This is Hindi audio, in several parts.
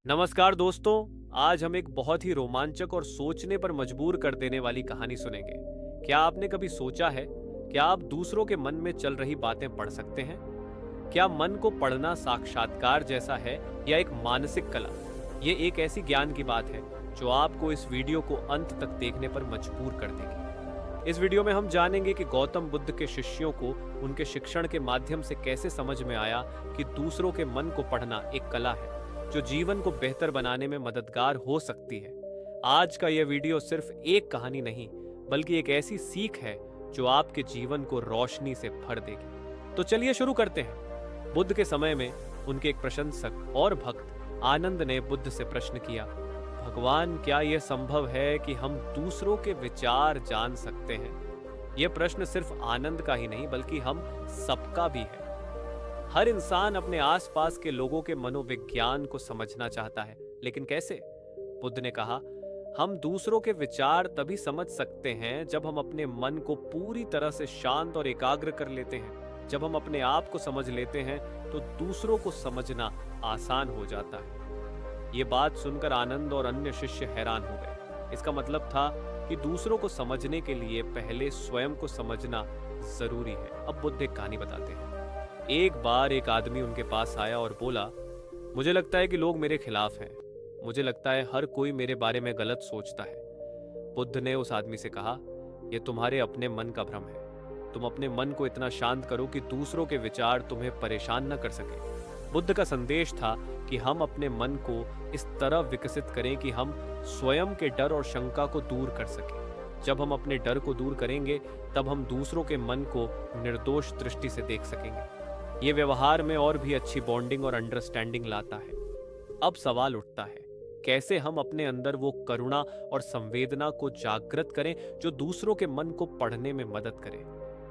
नमस्कार दोस्तों। आज हम एक बहुत ही रोमांचक और सोचने पर मजबूर कर देने वाली कहानी सुनेंगे। क्या आपने कभी सोचा है कि आप दूसरों के मन में चल रही बातें पढ़ सकते हैं? क्या मन को पढ़ना साक्षात्कार जैसा है या एक मानसिक कला? ये एक ऐसी ज्ञान की बात है जो आपको इस वीडियो को अंत तक देखने पर मजबूर कर देगी। इस वीडियो में हम जानेंगे कि गौतम बुद्ध के शिष्यों को उनके शिक्षण के माध्यम से कैसे समझ में आया कि दूसरों के मन को पढ़ना एक कला है जो जीवन को बेहतर बनाने में मददगार हो सकती है। आज का यह वीडियो सिर्फ एक कहानी नहीं, बल्कि एक ऐसी सीख है जो आपके जीवन को रोशनी से भर देगी। तो चलिए शुरू करते हैं। बुद्ध के समय में उनके एक प्रशंसक और भक्त आनंद ने बुद्ध से प्रश्न किया, भगवान, क्या यह संभव है कि हम दूसरों के विचार जान सकते हैं? यह प्रश्न सिर्फ आनंद का ही नहीं, बल्कि हम सबका भी है। हर इंसान अपने आसपास के लोगों के मनोविज्ञान को समझना चाहता है, लेकिन कैसे? बुद्ध ने कहा, हम दूसरों के विचार तभी समझ सकते हैं जब हम अपने मन को पूरी तरह से शांत और एकाग्र कर लेते हैं। जब हम अपने आप को समझ लेते हैं तो दूसरों को समझना आसान हो जाता है। ये बात सुनकर आनंद और अन्य शिष्य हैरान हो गए। इसका मतलब था कि दूसरों को समझने के लिए पहले स्वयं को समझना जरूरी है। अब बुद्ध एक कहानी बताते हैं। एक बार एक आदमी उनके पास आया और बोला, मुझे लगता है कि लोग मेरे खिलाफ हैं। मुझे लगता है हर कोई मेरे बारे में गलत सोचता है। बुद्ध ने उस आदमी से कहा, यह तुम्हारे अपने मन का भ्रम है। तुम अपने मन को इतना शांत करो कि दूसरों के विचार तुम्हें परेशान न कर सके। बुद्ध का संदेश था कि हम अपने मन को इस तरह विकसित करें कि हम स्वयं के डर और शंका को दूर कर सकें। जब हम अपने डर को दूर करेंगे, तब हम दूसरों के मन को निर्दोष दृष्टि से देख सकेंगे। ये व्यवहार में और भी अच्छी बॉन्डिंग और अंडरस्टैंडिंग लाता है। अब सवाल उठता है, कैसे हम अपने अंदर वो करुणा और संवेदना को जागृत करें जो दूसरों के मन को पढ़ने में मदद करे?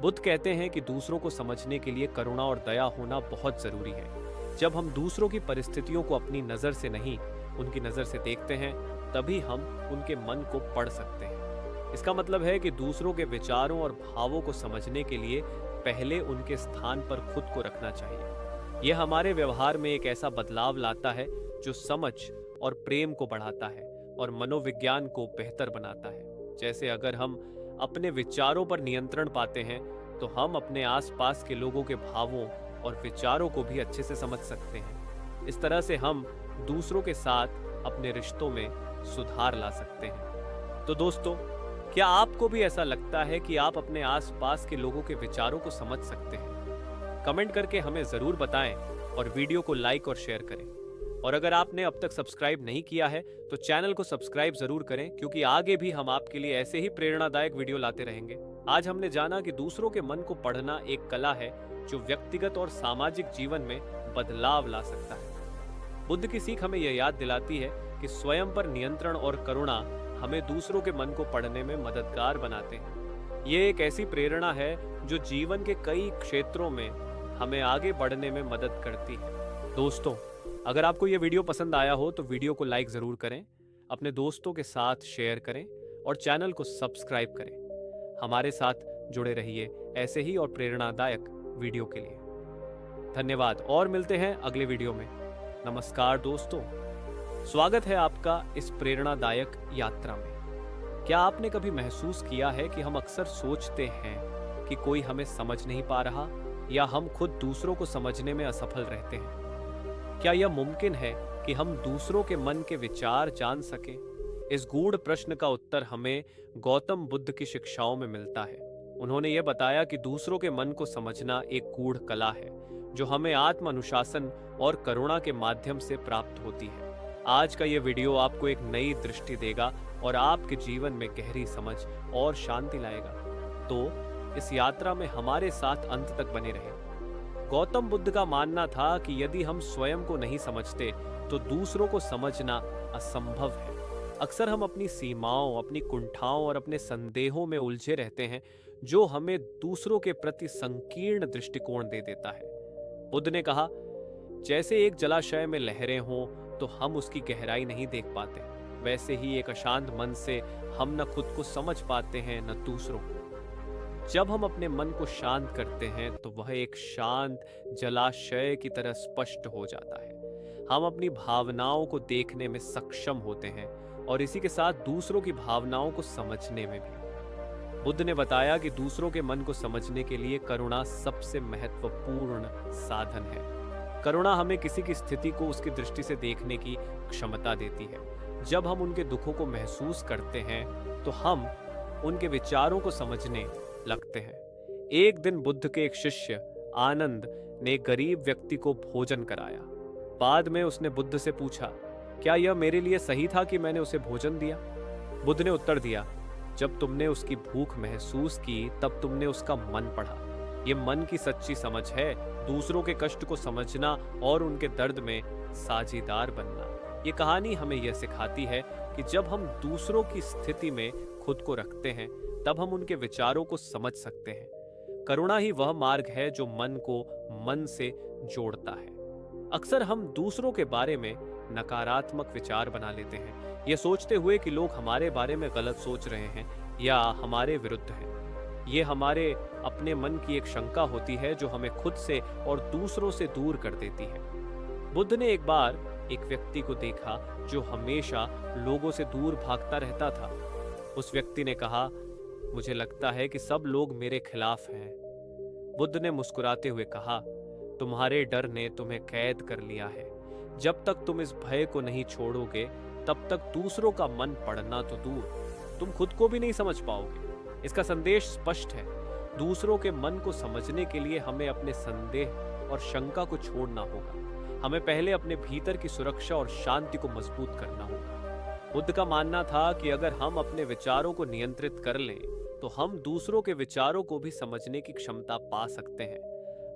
बुद्ध कहते हैं कि दूसरों को समझने के लिए करुणा और दया होना बहुत जरूरी है। जब हम दूसरों की परिस्थितियों को अपनी नजर से नहीं, उनकी नजर से देखते हैं, तभी हम उनके मन को पढ़ सकते हैं। इसका मतलब है कि दूसरों के विचारों और भावों को समझने के लिए पहले उनके स्थान पर खुद को रखना चाहिए। यह हमारे व्यवहार में एक ऐसा बदलाव लाता है जो समझ और प्रेम को बढ़ाता है और मनोविज्ञान को बेहतर बनाता है। जैसे अगर हम अपने विचारों पर नियंत्रण पाते हैं, तो हम अपने आसपास के लोगों के भावों और विचारों को भी अच्छे से समझ सकते हैं। इस तरह से हम दूसरों के साथ अपने रिश्तों में सुधार ला सकते हैं। तो दोस्तों, क्या आपको भी ऐसा लगता है कि आप अपने आसपास के लोगों के विचारों को समझ सकते हैं? कमेंट करके हमें जरूर बताएं और वीडियो को लाइक और शेयर करें। और अगर आपने अब तक सब्सक्राइब नहीं किया है तो चैनल को सब्सक्राइब जरूर करें, क्योंकि आगे भी हम आपके लिए ऐसे ही प्रेरणादायक वीडियो लाते रहेंगे। आज हमने जाना कि दूसरों के मन को पढ़ना एक कला है जो व्यक्तिगत और सामाजिक जीवन में बदलाव ला सकता है। बुद्ध की सीख हमें यह याद दिलाती है कि स्वयं पर नियंत्रण और करुणा हमें दूसरों के मन को पढ़ने में मददगार बनाते हैं। ये एक ऐसी प्रेरणा है जो जीवन के कई क्षेत्रों में हमें आगे बढ़ने में मदद करती है। दोस्तों, अगर आपको ये वीडियो पसंद आया हो तो वीडियो को लाइक जरूर करें, अपने दोस्तों के साथ शेयर करें और चैनल को सब्सक्राइब करें। हमारे साथ जुड़े रहिए ऐसे ही और प्रेरणादायक वीडियो के लिए। धन्यवाद और मिलते हैं अगले वीडियो में। नमस्कार दोस्तों, स्वागत है आपका इस प्रेरणादायक यात्रा में। क्या आपने कभी महसूस किया है कि हम अक्सर सोचते हैं कि कोई हमें समझ नहीं पा रहा, या हम खुद दूसरों को समझने में असफल रहते हैं? क्या यह मुमकिन है कि हम दूसरों के मन के विचार जान सकें? इस गूढ़ प्रश्न का उत्तर हमें गौतम बुद्ध की शिक्षाओं में मिलता है। उन्होंने ये बताया कि दूसरों के मन को समझना एक गूढ़ कला है जो हमें आत्म अनुशासन और करुणा के माध्यम से प्राप्त होती है। आज का ये वीडियो आपको एक नई दृष्टि देगा और आपके जीवन में गहरी समझ और शांति लाएगा। तो इस यात्रा में हमारे साथ अंत तक बने रहें। गौतम बुद्ध का मानना था कि यदि हम स्वयं को नहीं समझते तो दूसरों को समझना असंभव है। अक्सर हम अपनी सीमाओं, अपनी कुंठाओं और अपने संदेहों में उलझे रहते हैं, जो हमें दूसरों के प्रति संकीर्ण दृष्टिकोण दे देता है। बुद्ध ने कहा, जैसे एक जलाशय में लहरें हों तो हम उसकी गहराई नहीं देख पाते, वैसे ही एक अशांत मन से हम न खुद को समझ पाते हैं न दूसरों को। जब हम अपने मन को शांत करते हैं तो वह एक शांत जलाशय की तरह स्पष्ट हो जाता है। हम अपनी भावनाओं को देखने में सक्षम होते हैं और इसी के साथ दूसरों की भावनाओं को समझने में भी। बुद्ध ने बताया कि दूसरों के मन को समझने के लिए करुणा सबसे महत्वपूर्ण साधन है। करुणा हमें किसी की स्थिति को उसकी दृष्टि से देखने की क्षमता देती है। जब हम उनके दुखों को महसूस करते हैं तो हम उनके विचारों को समझने लगते हैं। एक दिन बुद्ध के एक शिष्य आनंद ने एक गरीब व्यक्ति को भोजन कराया। बाद में उसने बुद्ध से पूछा, क्या यह मेरे लिए सही था कि मैंने उसे भोजन दिया? बुद्ध ने उत्तर दिया, जब तुमने उसकी भूख महसूस की तब तुमने उसका मन पढ़ा। ये मन की सच्ची समझ है, दूसरों के कष्ट को समझना और उनके दर्द में साझीदार बनना। ये कहानी हमें यह सिखाती है कि जब हम दूसरों की स्थिति में खुद को रखते हैं तब हम उनके विचारों को समझ सकते हैं। करुणा ही वह मार्ग है जो मन को मन से जोड़ता है। अक्सर हम दूसरों के बारे में नकारात्मक विचार बना लेते हैं, ये सोचते हुए कि लोग हमारे बारे में गलत सोच रहे हैं या हमारे विरुद्ध हैं। ये हमारे अपने मन की एक शंका होती है जो हमें खुद से और दूसरों से दूर कर देती है। बुद्ध ने एक बार एक व्यक्ति को देखा जो हमेशा लोगों से दूर भागता रहता था। उस व्यक्ति ने कहा, मुझे लगता है कि सब लोग मेरे खिलाफ हैं। बुद्ध ने मुस्कुराते हुए कहा, तुम्हारे डर ने तुम्हें कैद कर लिया है। जब तक तुम इस भय को नहीं छोड़ोगे तब तक दूसरों का मन पढ़ना तो दूर, तुम खुद को भी नहीं समझ पाओगे। इसका संदेश स्पष्ट है, दूसरों के मन को समझने के लिए हमें अपने संदेह और शंका को छोड़ना होगा। हमें पहले अपने भीतर की सुरक्षा और शांति को मजबूत करना होगा। बुद्ध का मानना था कि अगर हम अपने विचारों को नियंत्रित कर लें तो हम दूसरों के विचारों को भी समझने की क्षमता पा सकते हैं।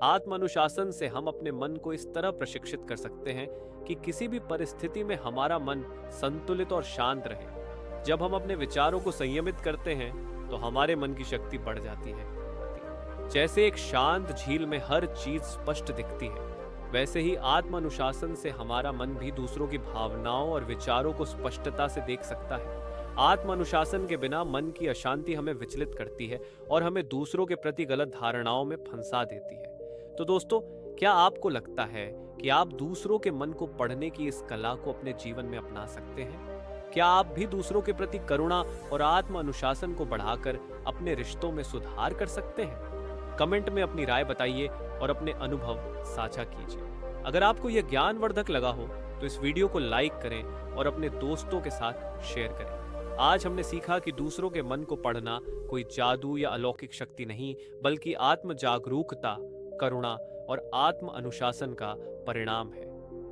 आत्म अनुशासन से हम अपने मन को इस तरह प्रशिक्षित कर सकते हैं कि किसी भी परिस्थिति में हमारा मन संतुलित और शांत रहे। जब हम अपने विचारों को संयमित करते हैं तो हमारे मन की शक्ति बढ़ जाती है। जैसे एक शांत झील में हर चीज स्पष्ट दिखती है, वैसे ही आत्म अनुशासन से हमारा मन भी दूसरों की भावनाओं और विचारों को स्पष्टता से देख सकता है। आत्म अनुशासन के बिना मन की अशांति हमें विचलित करती है और हमें दूसरों के प्रति गलत धारणाओं में फंसा देती है। तो दोस्तों, क्या आपको लगता है कि आप दूसरों के मन को पढ़ने की इस कला को अपने जीवन में अपना सकते हैं? क्या आप भी दूसरों के प्रति करुणा और आत्म अनुशासन को बढ़ाकर अपने रिश्तों में सुधार कर सकते हैं? कमेंट में अपनी राय बताइए और अपने अनुभव साझा कीजिए। अगर आपको यह ज्ञानवर्धक लगा हो तो इस वीडियो को लाइक करें और अपने दोस्तों के साथ शेयर करें। आज हमने सीखा कि दूसरों के मन को पढ़ना कोई जादू या अलौकिक शक्ति नहीं, बल्कि आत्म जागरूकता, करुणा और आत्म अनुशासन का परिणाम है।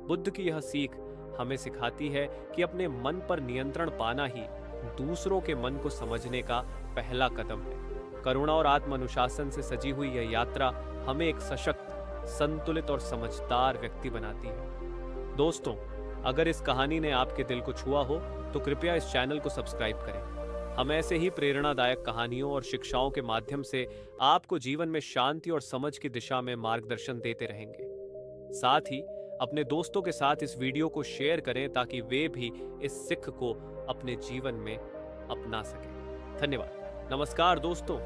बुद्ध की यह सीख हमें सिखाती है कि अपने मन पर नियंत्रण पाना ही दूसरों के मन को समझने का पहला कदम है। करुणा और आत्म अनुशासन से सजी हुई यह यात्रा हमें एक सशक्त, संतुलित और समझदार व्यक्ति बनाती है। दोस्तों, अगर इस कहानी ने आपके दिल को छुआ हो तो कृपया इस चैनल को सब्सक्राइब करें। हम ऐसे ही प्रेरणादायक कहानियों और शिक्षाओं के माध्यम से आपको जीवन में शांति और समझ की दिशा में मार्गदर्शन देते रहेंगे। साथ ही अपने दोस्तों के साथ इस वीडियो को शेयर करें ताकि वे भी इस सीख को अपने जीवन में अपना सकें। धन्यवाद। नमस्कार दोस्तों,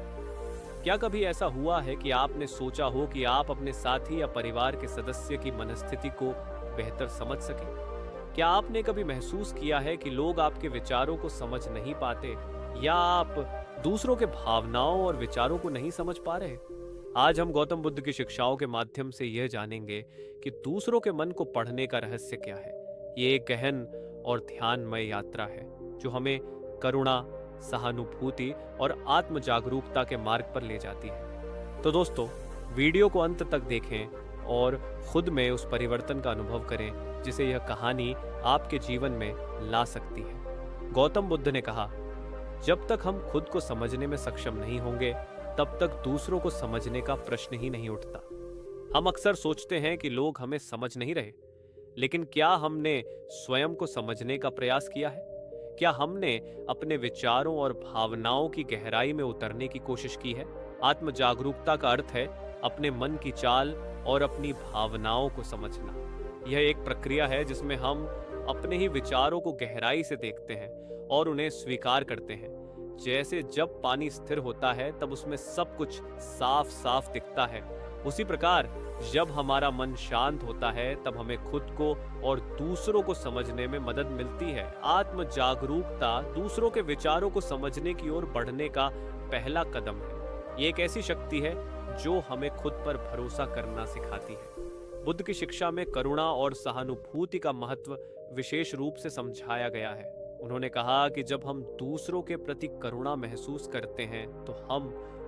क्या कभी ऐसा हुआ है कि आपने सोचा हो कि आप अपने साथी या परिवार के सदस्य की मनस्थिति को बेहतर समझ सकें? क्या आपने कभी महसूस किया है कि लोग आपके विचारों को समझ नहीं पाते या आप दूसरों के भावनाओं और विचारों को नहीं समझ पा रहे? आज हम गौतम बुद्ध की शिक्षाओं के माध्यम से यह जानेंगे कि दूसरों के मन को पढ़ने का रहस्य क्या है। ये एक गहन और ध्यानमय यात्रा है जो हमें करुणा, सहानुभूति और आत्म जागरूकता के मार्ग पर ले जाती है। तो दोस्तों, वीडियो को अंत तक देखें और खुद में उस परिवर्तन का अनुभव करें जिसे यह कहानी आपके जीवन में ला सकती है। गौतम बुद्ध ने कहा, जब तक हम खुद को समझने में सक्षम नहीं होंगे तब तक दूसरों को समझने का प्रश्न ही नहीं उठता। हम अक्सर सोचते हैं कि लोग हमें समझ नहीं रहे, लेकिन क्या हमने स्वयं को समझने का प्रयास किया है? क्या हमने अपने विचारों और भावनाओं की गहराई में उतरने की कोशिश की है? आत्म जागरूकता का अर्थ है अपने मन की चाल और अपनी भावनाओं को समझना। यह एक प्रक्रिया है जिसमें हम अपने ही विचारों को गहराई से देखते हैं और उन्हें स्वीकार करते हैं। जैसे जब पानी स्थिर होता है तब उसमें सब कुछ साफ साफ दिखता है, उसी प्रकार जब हमारा मन शांत होता है तब हमें खुद को और दूसरों को समझने में मदद मिलती है। आत्म जागरूकता दूसरों के विचारों को समझने की ओर बढ़ने का पहला कदम है। ये एक ऐसी शक्ति है जो हमें खुद पर भरोसा करना सिखाती है। बुद्ध की शिक्षा में करुणा और सहानुभूति का महत्व विशेष रूप से समझाया गया है। उन्होंने कहा कि जब हम दूसरों के प्रति करुणा महसूस करते हैं तो हम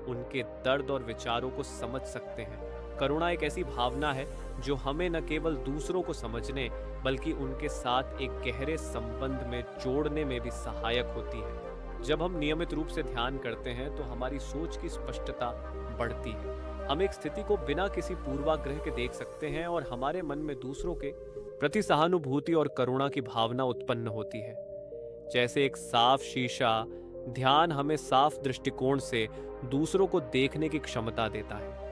उनके दर्द और विचारों को समझ सकते हैं। करुणा एक ऐसी भावना है जो हमें न केवल दूसरों को समझने बल्कि उनके साथ एक गहरे संबंध में जोड़ने में भी सहायक होती है। जब हम नियमित रूप से ध्यान करते हैं तो हमारी सोच की स्पष्टता बढ़ती है। हम एक स्थिति को बिना किसी पूर्वाग्रह के देख सकते हैं और हमारे मन में दूसरों के प्रति सहानुभूति और करुणा की भावना उत्पन्न होती है। जैसे एक साफ शीशा, ध्यान हमें साफ दृष्टिकोण से दूसरों को देखने की क्षमता देता है।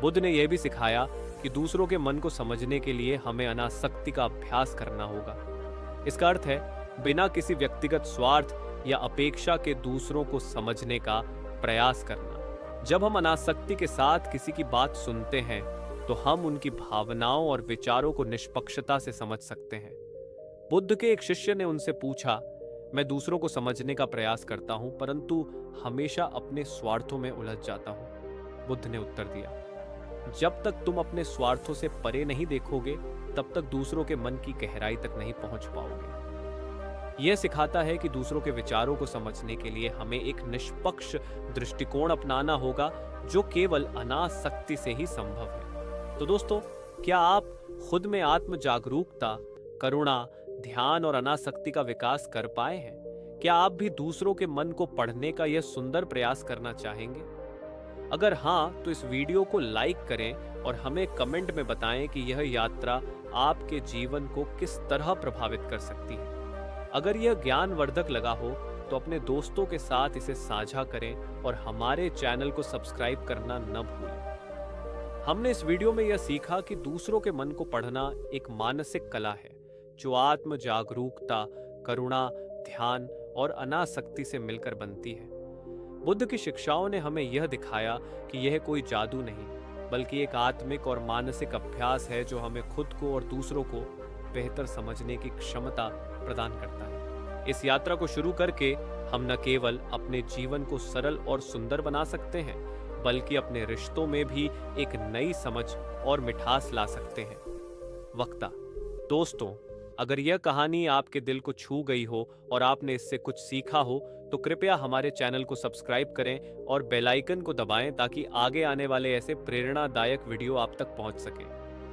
बुद्ध ने यह भी सिखाया कि दूसरों के मन को समझने के लिए हमें अनासक्ति का अभ्यास करना होगा। इसका अर्थ है बिना किसी व्यक्तिगत स्वार्थ या अपेक्षा के दूसरों को समझने का प्रयास करना। जब हम अनासक्ति के साथ किसी की बात सुनते हैं तो हम उनकी भावनाओं और विचारों को निष्पक्षता से समझ सकते हैं। बुद्ध के एक शिष्य ने उनसे पूछा, मैं दूसरों को समझने का प्रयास करता हूं परंतु हमेशा अपने स्वार्थों में उलझ जाता हूं। बुद्ध ने उत्तर दिया, जब तक तुम अपने स्वार्थों से परे नहीं देखोगे तब तक दूसरों के मन की गहराई तक नहीं पहुंच पाओगे। यह सिखाता है कि दूसरों के विचारों को समझने के लिए हमें एक निष्पक्ष दृष्टिकोण अपनाना होगा जो केवल अनासक्ति से ही संभव है। तो दोस्तों, क्या आप खुद में आत्म जागरूकता, करुणा, ध्यान और अनासक्ति का विकास कर पाए हैं? क्या आप भी दूसरों के मन को पढ़ने का यह सुंदर प्रयास करना चाहेंगे? अगर हाँ, तो इस वीडियो को लाइक करें और हमें कमेंट में बताएं कि यह यात्रा आपके जीवन को किस तरह प्रभावित कर सकती है। अगर यह ज्ञानवर्धक लगा हो तो अपने दोस्तों के साथ इसे साझा करें और हमारे चैनल को सब्सक्राइब करना न भूलें। हमने इस वीडियो में यह सीखा कि दूसरों के मन को पढ़ना एक मानसिक कला है जो आत्म जागरूकता, करुणा, ध्यान और अनासक्ति से मिलकर बनती है। बुद्ध की शिक्षाओं ने हमें यह दिखाया कि यह कोई जादू नहीं बल्कि एक आत्मिक और मानसिक अभ्यास है जो हमें खुद को और दूसरों को बेहतर समझने की क्षमता प्रदान करता है। इस यात्रा को शुरू करके हम न केवल अपने जीवन को सरल और सुंदर बना सकते हैं बल्कि अपने रिश्तों में भी एक नई समझ और मिठास ला सकते हैं। वक्ता: दोस्तों, अगर यह कहानी आपके दिल को छू गई हो और आपने इससे कुछ सीखा हो तो कृपया हमारे चैनल को सब्सक्राइब करें और बेल आइकन को दबाएं ताकि आगे आने वाले ऐसे प्रेरणादायक वीडियो आप तक पहुंच सके।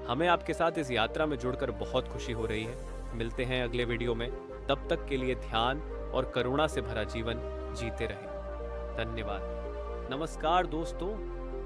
हमें आपके साथ इस यात्रा में जुड़कर बहुत खुशी हो रही है। मिलते हैं अगले वीडियो में। तब तक के लिए ध्यान और करुणा से भरा जीवन जीते रहें। धन्यवाद। नमस्कार दोस्तों,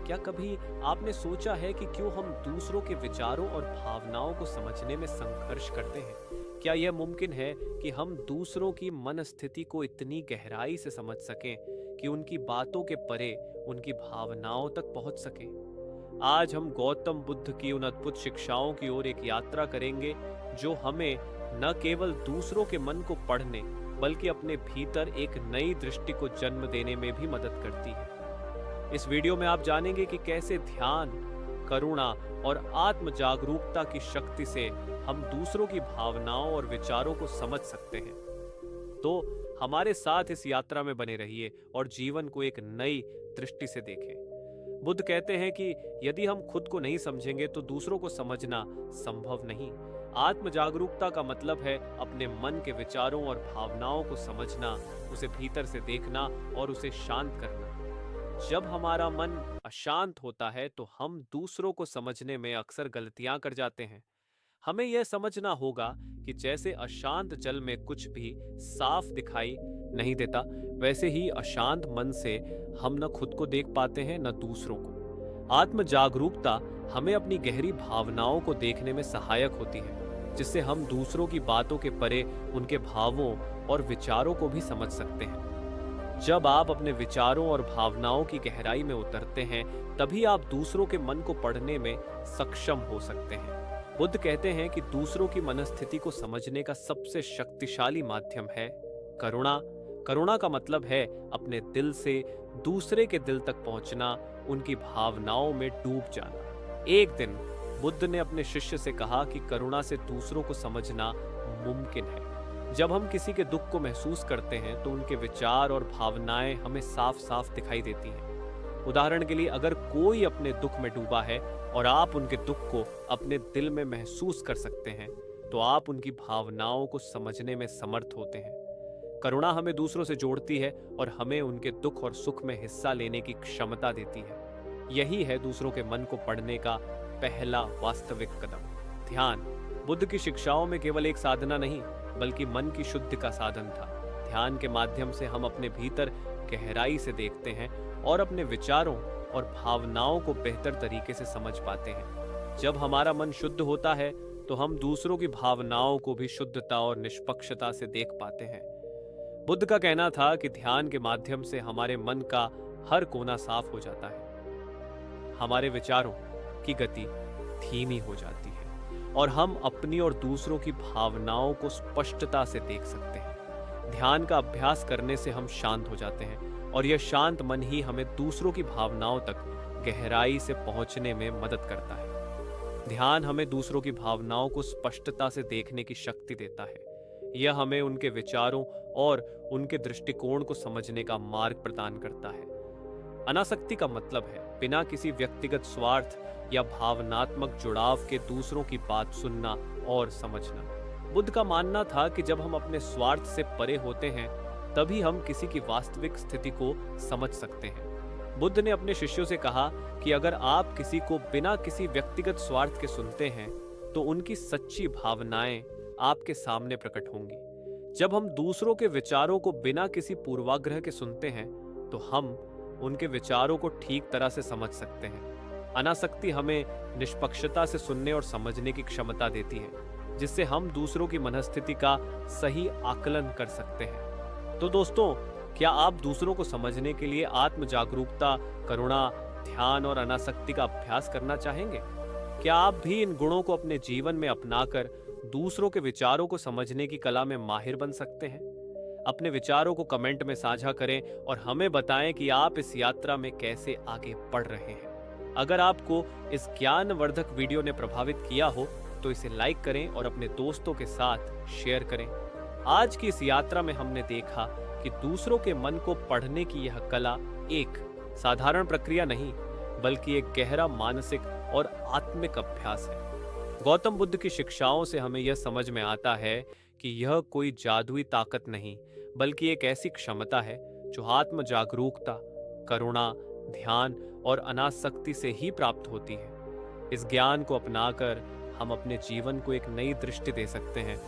क्या कभी आपने सोचा है कि क्यों हम दूसरों के विचारों और भावनाओं को समझने में संघर्ष करते हैं? क्या यह मुमकिन है कि हम दूसरों की मन स्थिति को इतनी गहराई से समझ सकें कि उनकी बातों के परे उनकी भावनाओं तक पहुंच सकें? आज हम गौतम बुद्ध की उन अद्भुत शिक्षाओं की ओर एक यात्रा करेंगे जो हमें न केवल दूसरों के मन को पढ़ने बल्कि अपने भीतर एक नई दृष्टि को जन्म देने में भी मदद करती है। इस वीडियो में आप जानेंगे कि कैसे ध्यान, करुणा और आत्म जागरूकता की शक्ति से हम दूसरों की भावनाओं और विचारों को समझ सकते हैं। तो हमारे साथ इस यात्रा में बने रहिए और जीवन को एक नई दृष्टि से देखें। बुद्ध कहते हैं कि यदि हम खुद को नहीं समझेंगे तो दूसरों को समझना संभव नहीं। आत्म जागरूकता का मतलब है अपने मन के विचारों और भावनाओं को समझना, उसे भीतर से देखना और उसे शांत करना। जब हमारा मन अशांत होता है तो हम दूसरों को समझने में अक्सर गलतियां कर जाते हैं। हमें यह समझना होगा कि जैसे अशांत जल में कुछ भी साफ दिखाई नहीं देता, वैसे ही अशांत मन से हम न खुद को देख पाते हैं न दूसरों को। आत्म जागरूकता हमें अपनी गहरी भावनाओं को देखने में सहायक होती है, जिससे हम दूसरों की बातों के परे उनके भावों और विचारों को भी समझ सकते हैं। जब आप अपने विचारों और भावनाओं की गहराई में उतरते हैं, तभी आप दूसरों के मन को पढ़ने में सक्षम हो सकते हैं। बुद्ध कहते हैं कि दूसरों की मनस्थिति को समझने का सबसे शक्तिशाली माध्यम है करुणा। करुणा का मतलब है अपने दिल से दूसरे के दिल तक पहुंचना, उनकी भावनाओं में डूब जाना। एक दिन बुद्ध ने अपने शिष्य से कहा कि करुणा से दूसरों को समझना मुमकिन है। जब हम किसी के दुख को महसूस करते हैं तो उनके विचार और भावनाएं हमें साफ साफ दिखाई देती हैं। उदाहरण के लिए, अगर कोई अपने दुख में डूबा है और आप उनके दुख को अपने दिल में महसूस कर सकते हैं, तो आप उनकी भावनाओं को समझने में समर्थ होते हैं। करुणा हमें दूसरों से जोड़ती है और हमें उनके दुख और सुख में हिस्सा लेने की क्षमता देती है। यही है दूसरों के मन को पढ़ने का पहला वास्तविक कदम। ध्यान बुद्ध की शिक्षाओं में केवल एक साधना नहीं, बल्कि मन की शुद्धि का साधन था। ध्यान के माध्यम से हम अपने भीतर गहराई से देखते हैं और अपने विचारों और भावनाओं को बेहतर तरीके से समझ पाते हैं। जब हमारा मन शुद्ध होता है तो हम दूसरों की भावनाओं को भी शुद्धता और निष्पक्षता से देख पाते हैं। बुद्ध का कहना था कि ध्यान के माध्यम से हमारे मन का हर कोना साफ हो जाता है, हमारे विचारों की गति धीमी हो जाती है और हम अपनी और दूसरों की भावनाओं को स्पष्टता से देख सकते हैं। ध्यान का अभ्यास करने से हम शांत हो जाते हैं और यह शांत मन ही हमें दूसरों की भावनाओं तक गहराई से पहुंचने में मदद करता है। ध्यान हमें दूसरों की भावनाओं को स्पष्टता से देखने की शक्ति देता है। यह हमें उनके विचारों और उनके दृष्टिकोण को समझने का मार्ग प्रदान करता है। अनासक्ति का मतलब है बिना किसी व्यक्तिगत स्वार्थ या भावनात्मक जुड़ाव के दूसरों की बात सुनना और समझना। बुद्ध का मानना था कि जब हम अपने स्वार्थ से परे होते हैं, तभी हम किसी की वास्तविक स्थिति को समझ सकते हैं। बुद्ध ने अपने शिष्यों से कहा कि अगर आप किसी को बिना किसी व्यक्तिगत स्वार्थ के सुनते हैं, तो उनकी सच्ची भावनाएं आपके सामने प्रकट होंगी। जब हम दूसरों के विचारों को बिना किसी पूर्वाग्रह के सुनते हैं, तो हम उनके विचारों को ठीक तरह से समझ सकते हैं। अनासक्ति हमें निष्पक्षता से सुनने और समझने की क्षमता देती है, जिससे हम दूसरों की मनस्थिति का सही आकलन कर सकते हैं। तो दोस्तों, क्या आप दूसरों को समझने के लिए आत्म जागरूकता, करुणा, ध्यान और अनासक्ति का अभ्यास करना चाहेंगे? क्या आप भी इन गुणों को अपने जीवन में अपनाकर दूसरों के विचारों को समझने की कला में माहिर बन सकते हैं? अपने विचारों को कमेंट में साझा करें और हमें बताएं कि आप इस यात्रा में कैसे आगे बढ़ रहे हैं। अगर आपको इस ज्ञानवर्धक वीडियो ने प्रभावित किया हो तो इसे लाइक करें और अपने दोस्तों के साथ शेयर करें। आज की इस यात्रा में हमने देखा कि दूसरों के मन को पढ़ने की यह कला एक साधारण प्रक्रिया नहीं, बल्कि एक गहरा मानसिक और आत्मिक अभ्यास है। गौतम बुद्ध की शिक्षाओं से हमें यह समझ में आता है कि यह कोई जादुई ताकत नहीं, बल्कि एक ऐसी क्षमता है जो आत्म जागरूकता, करुणा, ध्यान और अनासक्ति से ही प्राप्त होती है। इस ज्ञान को अपनाकर हम अपने जीवन को एक नई दृष्टि दे सकते हैं,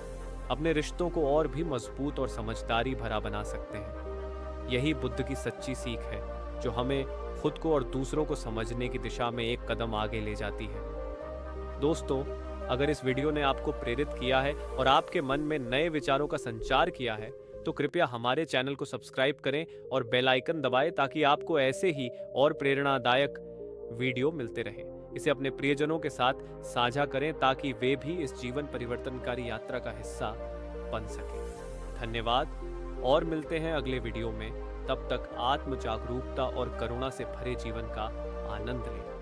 अपने रिश्तों को और भी मजबूत और समझदारी भरा बना सकते हैं। यही बुद्ध की सच्ची सीख है, जो हमें खुद को और दूसरों को समझने की दिशा में एक कदम आगे ले जाती है। दोस्तों, अगर इस वीडियो ने आपको प्रेरित किया है और आपके मन में नए विचारों का संचार किया है, तो कृपया हमारे चैनल को सब्सक्राइब करें और बेल आइकन दबाएं, ताकि आपको ऐसे ही और प्रेरणादायक वीडियो मिलते रहें। इसे अपने प्रियजनों के साथ साझा करें ताकि वे भी इस जीवन परिवर्तनकारी यात्रा का हिस्सा बन सकें। धन्यवाद और मिलते हैं अगले वीडियो में। तब तक आत्म जागरूकता और करुणा से भरे जीवन का आनंद लें।